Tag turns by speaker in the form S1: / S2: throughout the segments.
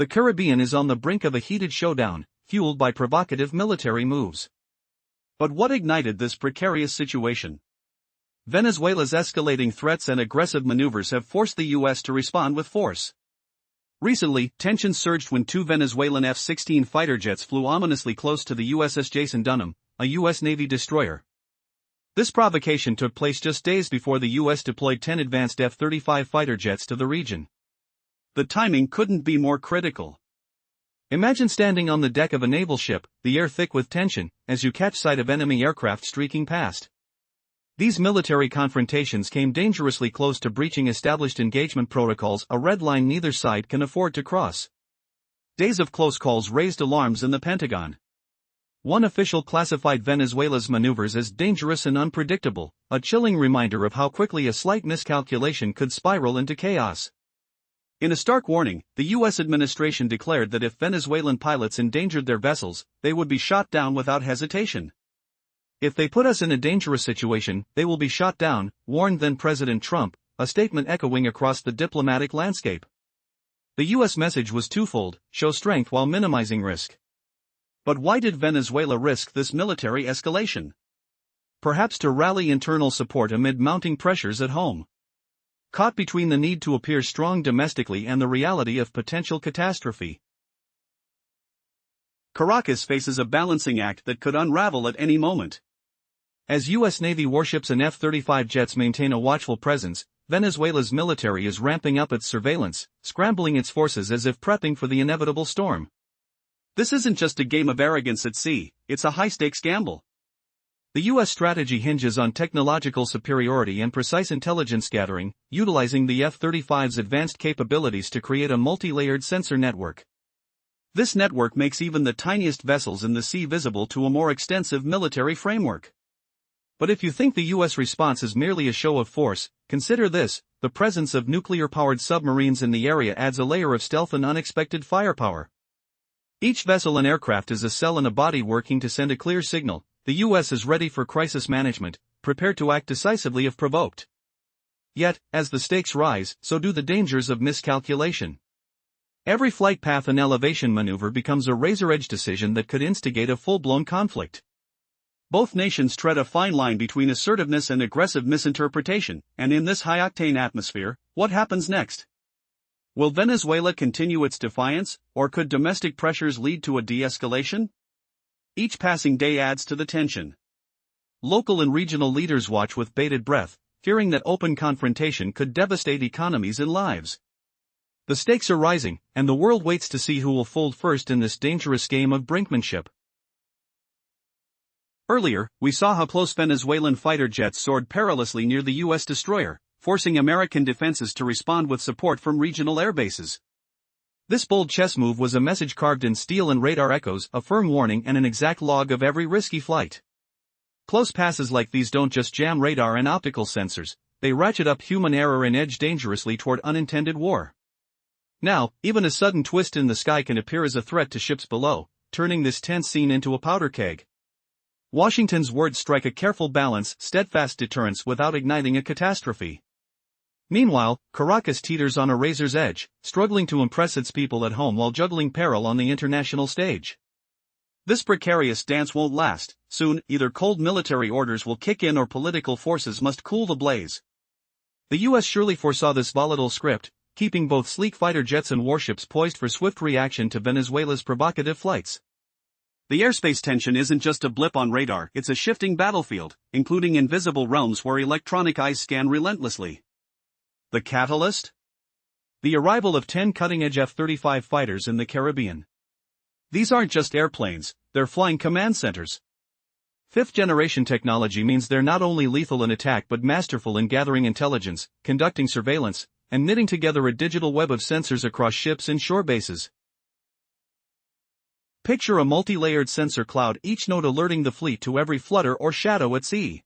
S1: The Caribbean is on the brink of a heated showdown, fueled by provocative military moves. But what ignited this precarious situation? Venezuela's escalating threats and aggressive maneuvers have forced the U.S. to respond with force. Recently, tensions surged when two Venezuelan F-16 fighter jets flew ominously close to the USS Jason Dunham, a U.S. Navy destroyer. This provocation took place just days before the U.S. deployed 10 advanced F-35 fighter jets to the region. The timing couldn't be more critical. Imagine standing on the deck of a naval ship, the air thick with tension, as you catch sight of enemy aircraft streaking past. These military confrontations came dangerously close to breaching established engagement protocols, a red line neither side can afford to cross. Days of close calls raised alarms in the Pentagon. One official classified Venezuela's maneuvers as dangerous and unpredictable, a chilling reminder of how quickly a slight miscalculation could spiral into chaos. In a stark warning, the U.S. administration declared that if Venezuelan pilots endangered their vessels, they would be shot down without hesitation. If they put us in a dangerous situation, they will be shot down, warned then-President Trump, a statement echoing across the diplomatic landscape. The U.S. message was twofold: show strength while minimizing risk. But why did Venezuela risk this military escalation? Perhaps to rally internal support amid mounting pressures at home. Caught between the need to appear strong domestically and the reality of potential catastrophe, Caracas faces a balancing act that could unravel at any moment. As U.S. Navy warships and F-35 jets maintain a watchful presence, Venezuela's military is ramping up its surveillance, scrambling its forces as if prepping for the inevitable storm. This isn't just a game of arrogance at sea, it's a high-stakes gamble. The U.S. strategy hinges on technological superiority and precise intelligence gathering, utilizing the F-35's advanced capabilities to create a multi-layered sensor network. This network makes even the tiniest vessels in the sea visible to a more extensive military framework. But if you think the U.S. response is merely a show of force, consider this: the presence of nuclear-powered submarines in the area adds a layer of stealth and unexpected firepower. Each vessel and aircraft is a cell in a body working to send a clear signal. The U.S. is ready for crisis management, prepared to act decisively if provoked. Yet, as the stakes rise, so do the dangers of miscalculation. Every flight path and elevation maneuver becomes a razor-edge decision that could instigate a full-blown conflict. Both nations tread a fine line between assertiveness and aggressive misinterpretation, and in this high-octane atmosphere, what happens next? Will Venezuela continue its defiance, or could domestic pressures lead to a de-escalation? Each passing day adds to the tension. Local and regional leaders watch with bated breath, fearing that open confrontation could devastate economies and lives. The stakes are rising, and the world waits to see who will fold first in this dangerous game of brinkmanship. Earlier, we saw how close Venezuelan fighter jets soared perilously near the U.S. destroyer, forcing American defenses to respond with support from regional airbases. This bold chess move was a message carved in steel and radar echoes, a firm warning and an exact log of every risky flight. Close passes like these don't just jam radar and optical sensors, they ratchet up human error and edge dangerously toward unintended war. Now, even a sudden twist in the sky can appear as a threat to ships below, turning this tense scene into a powder keg. Washington's words strike a careful balance, steadfast deterrence without igniting a catastrophe. Meanwhile, Caracas teeters on a razor's edge, struggling to impress its people at home while juggling peril on the international stage. This precarious dance won't last. Soon, either cold military orders will kick in or political forces must cool the blaze. The U.S. surely foresaw this volatile script, keeping both sleek fighter jets and warships poised for swift reaction to Venezuela's provocative flights. The airspace tension isn't just a blip on radar, it's a shifting battlefield, including invisible realms where electronic eyes scan relentlessly. The catalyst? The arrival of 10 cutting-edge F-35 fighters in the Caribbean. These aren't just airplanes, they're flying command centers. Fifth-generation technology means they're not only lethal in attack but masterful in gathering intelligence, conducting surveillance, and knitting together a digital web of sensors across ships and shore bases. Picture a multi-layered sensor cloud, each node alerting the fleet to every flutter or shadow at sea.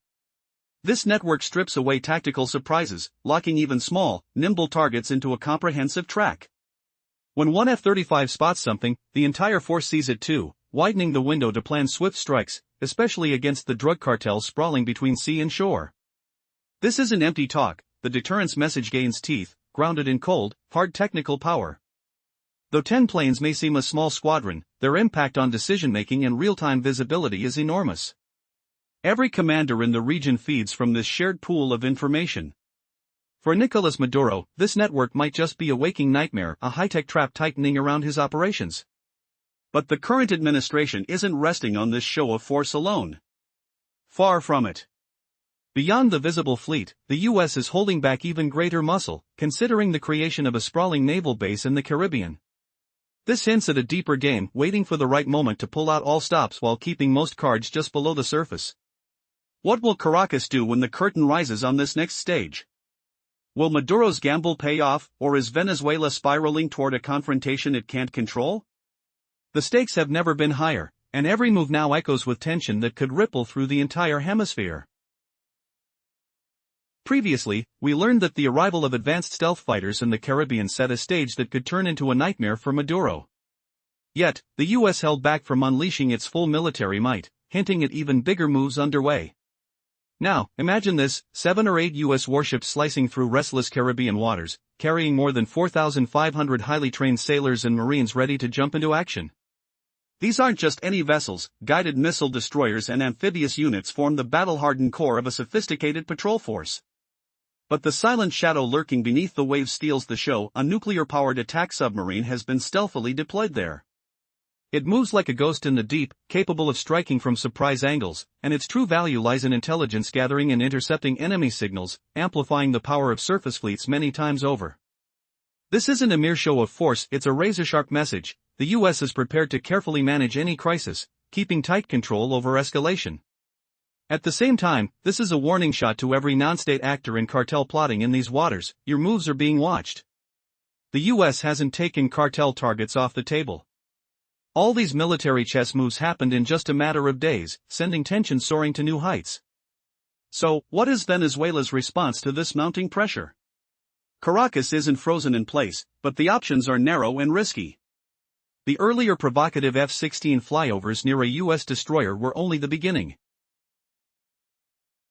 S1: This network strips away tactical surprises, locking even small, nimble targets into a comprehensive track. When one F-35 spots something, the entire force sees it too, widening the window to plan swift strikes, especially against the drug cartels sprawling between sea and shore. This isn't empty talk, the deterrence message gains teeth, grounded in cold, hard technical power. Though 10 planes may seem a small squadron, their impact on decision-making and real-time visibility is enormous. Every commander in the region feeds from this shared pool of information. For Nicolas Maduro, this network might just be a waking nightmare, a high-tech trap tightening around his operations. But the current administration isn't resting on this show of force alone. Far from it. Beyond the visible fleet, the U.S. is holding back even greater muscle, considering the creation of a sprawling naval base in the Caribbean. This hints at a deeper game, waiting for the right moment to pull out all stops while keeping most cards just below the surface. What will Caracas do when the curtain rises on this next stage? Will Maduro's gamble pay off, or is Venezuela spiraling toward a confrontation it can't control? The stakes have never been higher, and every move now echoes with tension that could ripple through the entire hemisphere. Previously, we learned that the arrival of advanced stealth fighters in the Caribbean set a stage that could turn into a nightmare for Maduro. Yet, the U.S. held back from unleashing its full military might, hinting at even bigger moves underway. Now, imagine this, 7 or 8 U.S. warships slicing through restless Caribbean waters, carrying more than 4,500 highly trained sailors and Marines ready to jump into action. These aren't just any vessels, guided missile destroyers and amphibious units form the battle-hardened core of a sophisticated patrol force. But the silent shadow lurking beneath the waves steals the show. A nuclear-powered attack submarine has been stealthily deployed there. It moves like a ghost in the deep, capable of striking from surprise angles, and its true value lies in intelligence gathering and intercepting enemy signals, amplifying the power of surface fleets many times over. This isn't a mere show of force, it's a razor-sharp message. The U.S. is prepared to carefully manage any crisis, keeping tight control over escalation. At the same time, this is a warning shot to every non-state actor in cartel plotting in these waters: your moves are being watched. The U.S. hasn't taken cartel targets off the table. All these military chess moves happened in just a matter of days, sending tension soaring to new heights. So, what is Venezuela's response to this mounting pressure? Caracas isn't frozen in place, but the options are narrow and risky. The earlier provocative F-16 flyovers near a U.S. destroyer were only the beginning.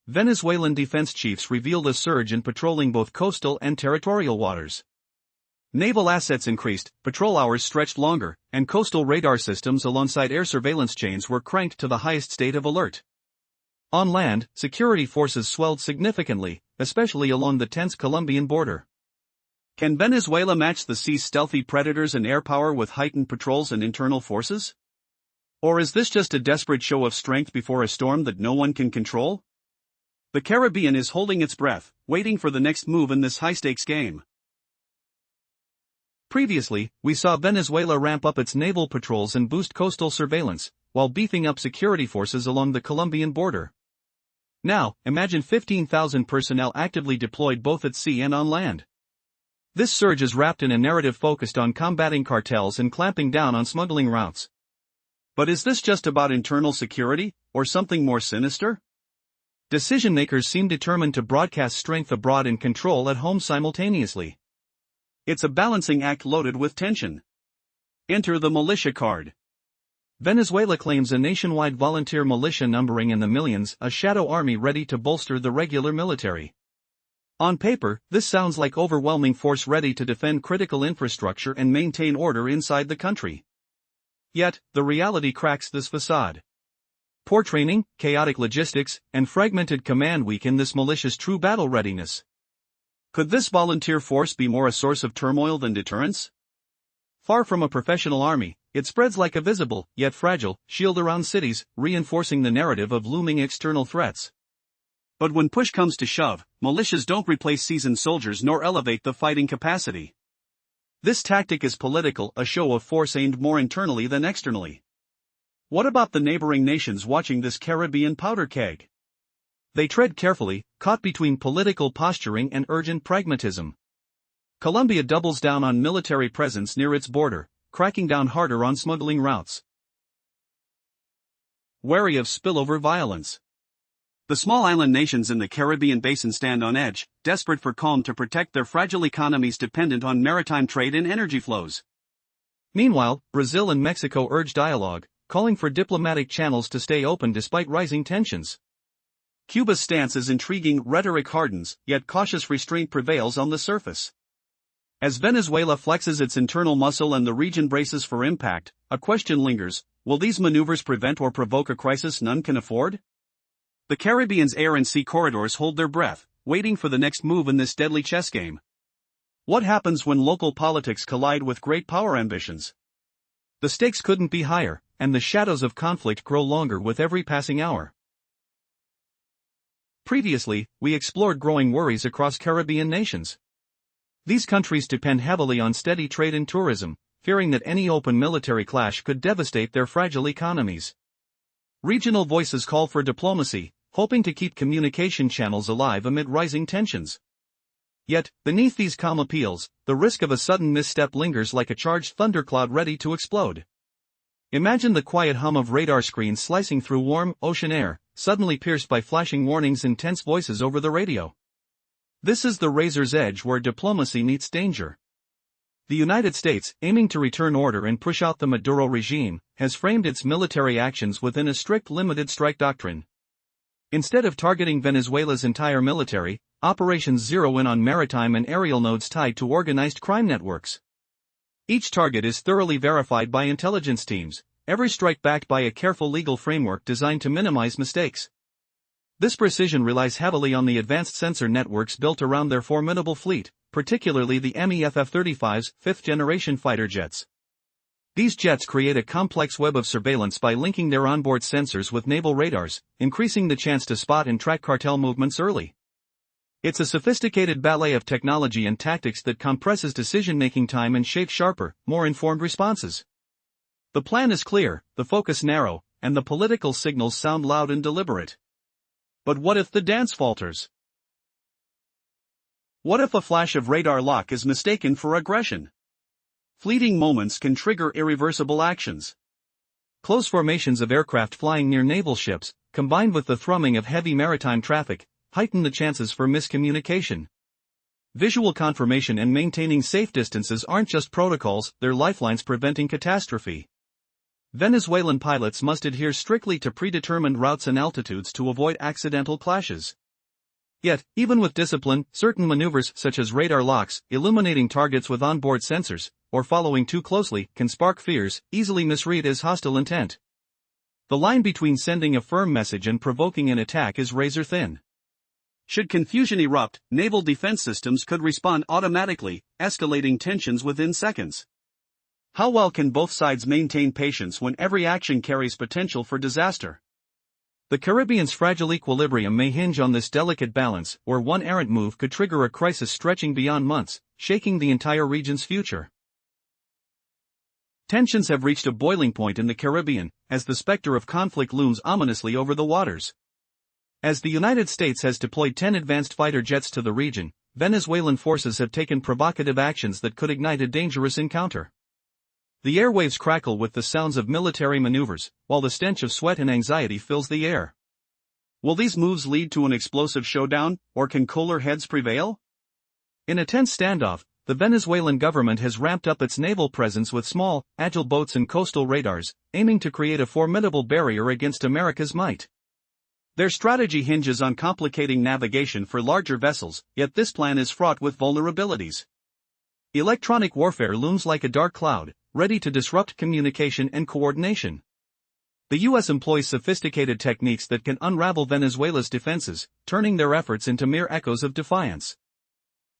S1: Venezuelan defense chiefs revealed a surge in patrolling both coastal and territorial waters. Naval assets increased, patrol hours stretched longer, and coastal radar systems alongside air surveillance chains were cranked to the highest state of alert. On land, security forces swelled significantly, especially along the tense Colombian border. Can Venezuela match the sea's stealthy predators and air power with heightened patrols and internal forces? Or is this just a desperate show of strength before a storm that no one can control? The Caribbean is holding its breath, waiting for the next move in this high-stakes game. Previously, we saw Venezuela ramp up its naval patrols and boost coastal surveillance, while beefing up security forces along the Colombian border. Now, imagine 15,000 personnel actively deployed both at sea and on land. This surge is wrapped in a narrative focused on combating cartels and clamping down on smuggling routes. But is this just about internal security, or something more sinister? Decision-makers seem determined to broadcast strength abroad and control at home simultaneously. It's a balancing act loaded with tension. Enter the militia card. Venezuela claims a nationwide volunteer militia numbering in the millions, a shadow army ready to bolster the regular military. On paper, this sounds like overwhelming force ready to defend critical infrastructure and maintain order inside the country. Yet, the reality cracks this facade. Poor training, chaotic logistics, and fragmented command weaken this militia's true battle readiness. Could this volunteer force be more a source of turmoil than deterrence? Far from a professional army, it spreads like a visible, yet fragile, shield around cities, reinforcing the narrative of looming external threats. But when push comes to shove, militias don't replace seasoned soldiers nor elevate the fighting capacity. This tactic is political, a show of force aimed more internally than externally. What about the neighboring nations watching this Caribbean powder keg? They tread carefully, caught between political posturing and urgent pragmatism. Colombia doubles down on military presence near its border, cracking down harder on smuggling routes. Wary of spillover violence. The small island nations in the Caribbean basin stand on edge, desperate for calm to protect their fragile economies dependent on maritime trade and energy flows. Meanwhile, Brazil and Mexico urge dialogue, calling for diplomatic channels to stay open despite rising tensions. Cuba's stance is intriguing, rhetoric hardens, yet cautious restraint prevails on the surface. As Venezuela flexes its internal muscle and the region braces for impact, a question lingers: will these maneuvers prevent or provoke a crisis none can afford? The Caribbean's air and sea corridors hold their breath, waiting for the next move in this deadly chess game. What happens when local politics collide with great power ambitions? The stakes couldn't be higher, and the shadows of conflict grow longer with every passing hour. Previously, we explored growing worries across Caribbean nations. These countries depend heavily on steady trade and tourism, fearing that any open military clash could devastate their fragile economies. Regional voices call for diplomacy, hoping to keep communication channels alive amid rising tensions. Yet, beneath these calm appeals, the risk of a sudden misstep lingers like a charged thundercloud ready to explode. Imagine the quiet hum of radar screens slicing through warm, ocean air, suddenly pierced by flashing warnings and tense voices over the radio. This is the razor's edge where diplomacy meets danger. The United States, aiming to return order and push out the Maduro regime, has framed its military actions within a strict limited strike doctrine. Instead of targeting Venezuela's entire military, operations zero in on maritime and aerial nodes tied to organized crime networks. Each target is thoroughly verified by intelligence teams, every strike backed by a careful legal framework designed to minimize mistakes. This precision relies heavily on the advanced sensor networks built around their formidable fleet, particularly the MEF F-35's fifth-generation fighter jets. These jets create a complex web of surveillance by linking their onboard sensors with naval radars, increasing the chance to spot and track cartel movements early. It's a sophisticated ballet of technology and tactics that compresses decision-making time and shapes sharper, more informed responses. The plan is clear, the focus narrow, and the political signals sound loud and deliberate. But what if the dance falters? What if a flash of radar lock is mistaken for aggression? Fleeting moments can trigger irreversible actions. Close formations of aircraft flying near naval ships, combined with the thrumming of heavy maritime traffic, heighten the chances for miscommunication. Visual confirmation and maintaining safe distances aren't just protocols, they're lifelines preventing catastrophe. Venezuelan pilots must adhere strictly to predetermined routes and altitudes to avoid accidental clashes. Yet, even with discipline, certain maneuvers such as radar locks, illuminating targets with onboard sensors, or following too closely, can spark fears, easily misread as hostile intent. The line between sending a firm message and provoking an attack is razor thin. Should confusion erupt, naval defense systems could respond automatically, escalating tensions within seconds. How well can both sides maintain patience when every action carries potential for disaster? The Caribbean's fragile equilibrium may hinge on this delicate balance, where one errant move could trigger a crisis stretching beyond months, shaking the entire region's future. Tensions have reached a boiling point in the Caribbean, as the specter of conflict looms ominously over the waters. As the United States has deployed 10 advanced fighter jets to the region, Venezuelan forces have taken provocative actions that could ignite a dangerous encounter. The airwaves crackle with the sounds of military maneuvers, while the stench of sweat and anxiety fills the air. Will these moves lead to an explosive showdown, or can cooler heads prevail? In a tense standoff, the Venezuelan government has ramped up its naval presence with small, agile boats and coastal radars, aiming to create a formidable barrier against America's might. Their strategy hinges on complicating navigation for larger vessels, yet this plan is fraught with vulnerabilities. Electronic warfare looms like a dark cloud, ready to disrupt communication and coordination. The U.S. employs sophisticated techniques that can unravel Venezuela's defenses, turning their efforts into mere echoes of defiance.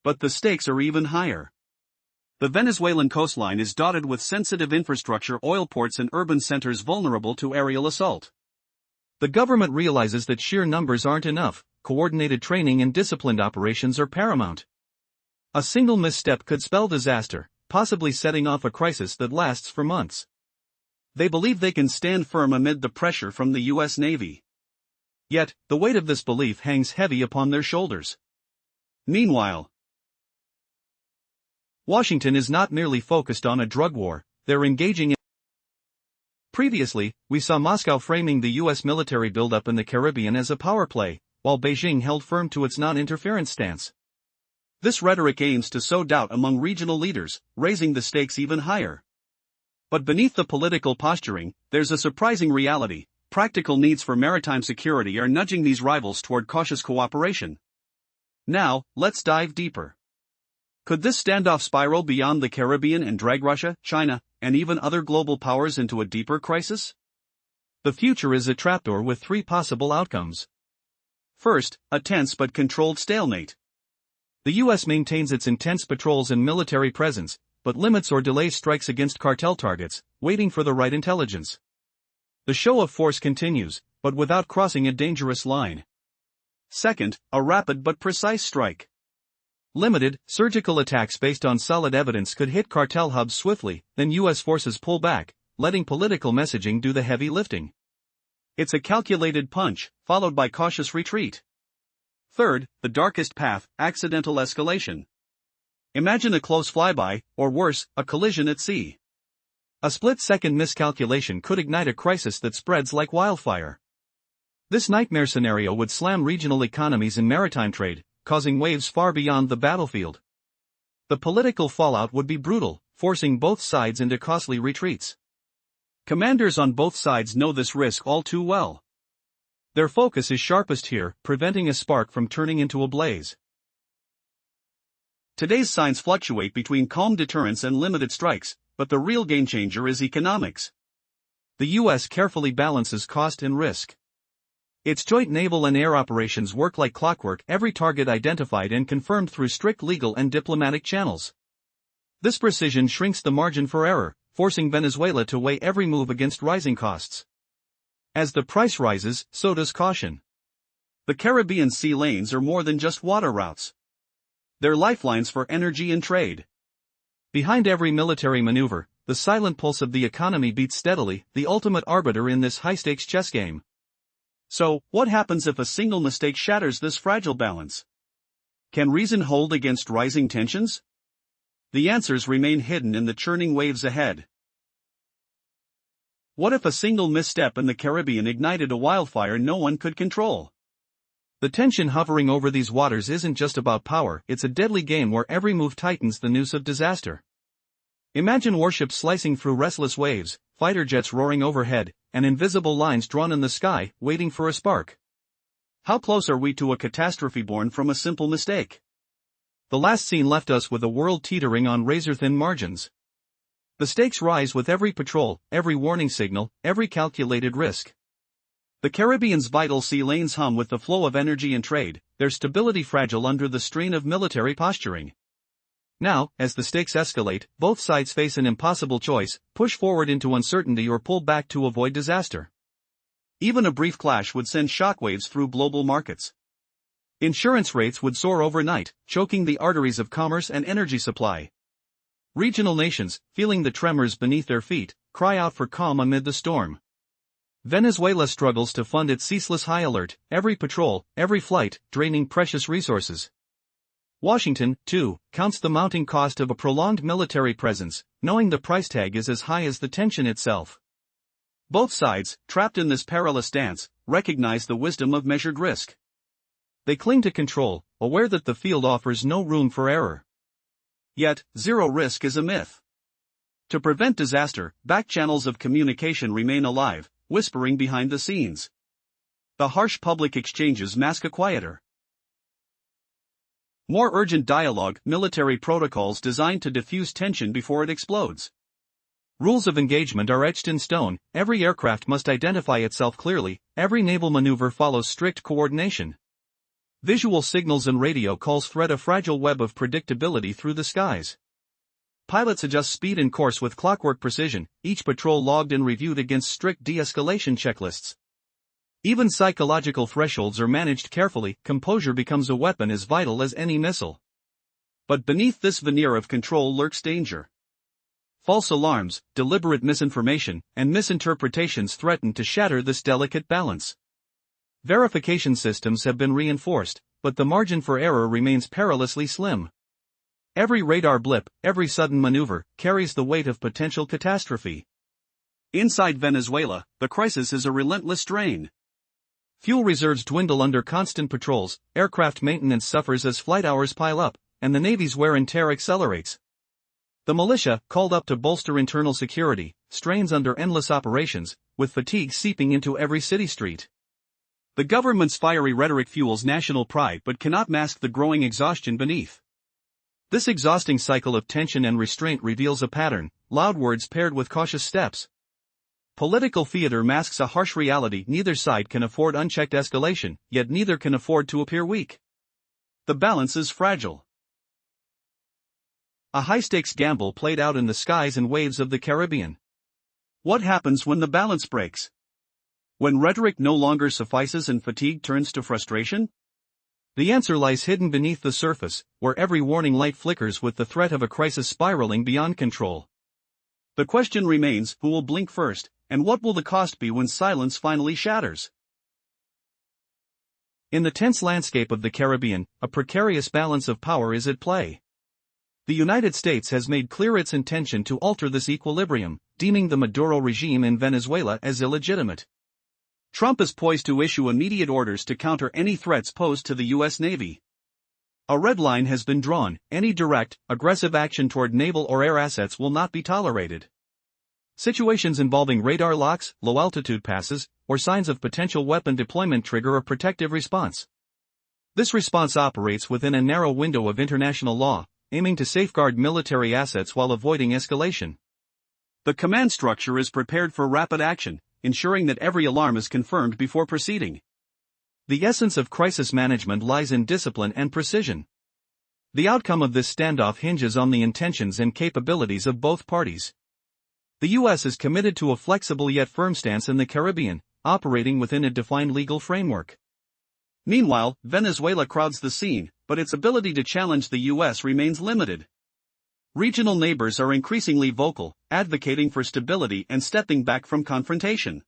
S1: But the stakes are even higher. The Venezuelan coastline is dotted with sensitive infrastructure, oil ports and urban centers vulnerable to aerial assault. The government realizes that sheer numbers aren't enough, coordinated training and disciplined operations are paramount. A single misstep could spell disaster, possibly setting off a crisis that lasts for months. They believe they can stand firm amid the pressure from the U.S. Navy. Yet, the weight of this belief hangs heavy upon their shoulders. Meanwhile, Washington is not merely focused on a drug war, they're engaging in. Previously, we saw Moscow framing the U.S. military buildup in the Caribbean as a power play, while Beijing held firm to its non-interference stance. This rhetoric aims to sow doubt among regional leaders, raising the stakes even higher. But beneath the political posturing, there's a surprising reality: practical needs for maritime security are nudging these rivals toward cautious cooperation. Now, let's dive deeper. Could this standoff spiral beyond the Caribbean and drag Russia, China, and even other global powers into a deeper crisis? The future is a trapdoor with three possible outcomes. First, a tense but controlled stalemate. The U.S. maintains its intense patrols and military presence, but limits or delays strikes against cartel targets, waiting for the right intelligence. The show of force continues, but without crossing a dangerous line. Second, a rapid but precise strike. Limited, surgical attacks based on solid evidence could hit cartel hubs swiftly, then U.S. forces pull back, letting political messaging do the heavy lifting. It's a calculated punch, followed by cautious retreat. Third, the darkest path, accidental escalation. Imagine a close flyby, or worse, a collision at sea. A split-second miscalculation could ignite a crisis that spreads like wildfire. This nightmare scenario would slam regional economies and maritime trade, causing waves far beyond the battlefield. The political fallout would be brutal, forcing both sides into costly retreats. Commanders on both sides know this risk all too well. Their focus is sharpest here, preventing a spark from turning into a blaze. Today's signs fluctuate between calm deterrence and limited strikes, but the real game-changer is economics. The U.S. carefully balances cost and risk. Its joint naval and air operations work like clockwork, every target identified and confirmed through strict legal and diplomatic channels. This precision shrinks the margin for error, forcing Venezuela to weigh every move against rising costs. As the price rises, so does caution. The Caribbean sea lanes are more than just water routes. They're lifelines for energy and trade. Behind every military maneuver, the silent pulse of the economy beats steadily, the ultimate arbiter in this high-stakes chess game. So, what happens if a single mistake shatters this fragile balance? Can reason hold against rising tensions? The answers remain hidden in the churning waves ahead. What if a single misstep in the Caribbean ignited a wildfire no one could control? The tension hovering over these waters isn't just about power, it's a deadly game where every move tightens the noose of disaster. Imagine warships slicing through restless waves, fighter jets roaring overhead, and invisible lines drawn in the sky, waiting for a spark. How close are we to a catastrophe born from a simple mistake? The last scene left us with a world teetering on razor-thin margins. The stakes rise with every patrol, every warning signal, every calculated risk. The Caribbean's vital sea lanes hum with the flow of energy and trade, their stability fragile under the strain of military posturing. Now, as the stakes escalate, both sides face an impossible choice: push forward into uncertainty or pull back to avoid disaster. Even a brief clash would send shockwaves through global markets. Insurance rates would soar overnight, choking the arteries of commerce and energy supply. Regional nations, feeling the tremors beneath their feet, cry out for calm amid the storm. Venezuela struggles to fund its ceaseless high alert, every patrol, every flight, draining precious resources. Washington, too, counts the mounting cost of a prolonged military presence, knowing the price tag is as high as the tension itself. Both sides, trapped in this perilous dance, recognize the wisdom of measured risk. They cling to control, aware that the field offers no room for error. Yet, zero risk is a myth. To prevent disaster, back channels of communication remain alive, whispering behind the scenes. The harsh public exchanges mask a quieter, more urgent dialogue, military protocols designed to diffuse tension before it explodes. Rules of engagement are etched in stone, every aircraft must identify itself clearly, every naval maneuver follows strict coordination. Visual signals and radio calls thread a fragile web of predictability through the skies. Pilots adjust speed and course with clockwork precision, each patrol logged and reviewed against strict de-escalation checklists. Even psychological thresholds are managed carefully, composure becomes a weapon as vital as any missile. But beneath this veneer of control lurks danger. False alarms, deliberate misinformation, and misinterpretations threaten to shatter this delicate balance. Verification systems have been reinforced, but the margin for error remains perilously slim. Every radar blip, every sudden maneuver, carries the weight of potential catastrophe. Inside Venezuela, the crisis is a relentless drain. Fuel reserves dwindle under constant patrols, aircraft maintenance suffers as flight hours pile up, and the Navy's wear and tear accelerates. The militia, called up to bolster internal security, strains under endless operations, with fatigue seeping into every city street. The government's fiery rhetoric fuels national pride but cannot mask the growing exhaustion beneath. This exhausting cycle of tension and restraint reveals a pattern, loud words paired with cautious steps. Political theater masks a harsh reality: neither side can afford unchecked escalation, yet neither can afford to appear weak. The balance is fragile. A high-stakes gamble played out in the skies and waves of the Caribbean. What happens when the balance breaks? When rhetoric no longer suffices and fatigue turns to frustration? The answer lies hidden beneath the surface, where every warning light flickers with the threat of a crisis spiraling beyond control. The question remains: who will blink first, and what will the cost be when silence finally shatters? In the tense landscape of the Caribbean, a precarious balance of power is at play. The United States has made clear its intention to alter this equilibrium, deeming the Maduro regime in Venezuela as illegitimate. Trump is poised to issue immediate orders to counter any threats posed to the U.S. Navy. A red line has been drawn: any direct, aggressive action toward naval or air assets will not be tolerated. Situations involving radar locks, low-altitude passes, or signs of potential weapon deployment trigger a protective response. This response operates within a narrow window of international law, aiming to safeguard military assets while avoiding escalation. The command structure is prepared for rapid action, ensuring that every alarm is confirmed before proceeding. The essence of crisis management lies in discipline and precision. The outcome of this standoff hinges on the intentions and capabilities of both parties. The U.S. is committed to a flexible yet firm stance in the Caribbean, operating within a defined legal framework. Meanwhile, Venezuela crowds the scene, but its ability to challenge the U.S. remains limited. Regional neighbors are increasingly vocal, advocating for stability and stepping back from confrontation.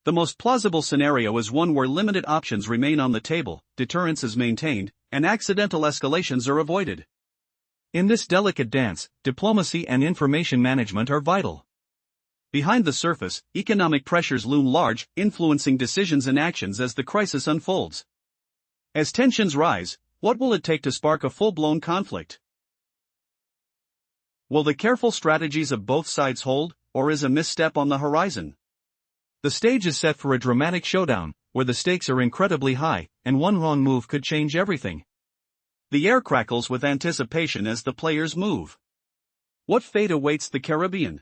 S1: The most plausible scenario is one where limited options remain on the table, deterrence is maintained, and accidental escalations are avoided. In this delicate dance, diplomacy and information management are vital. Behind the surface, economic pressures loom large, influencing decisions and actions as the crisis unfolds. As tensions rise, what will it take to spark a full-blown conflict? Will the careful strategies of both sides hold, or is a misstep on the horizon? The stage is set for a dramatic showdown, where the stakes are incredibly high, and one wrong move could change everything. The air crackles with anticipation as the players move. What fate awaits the Caribbean?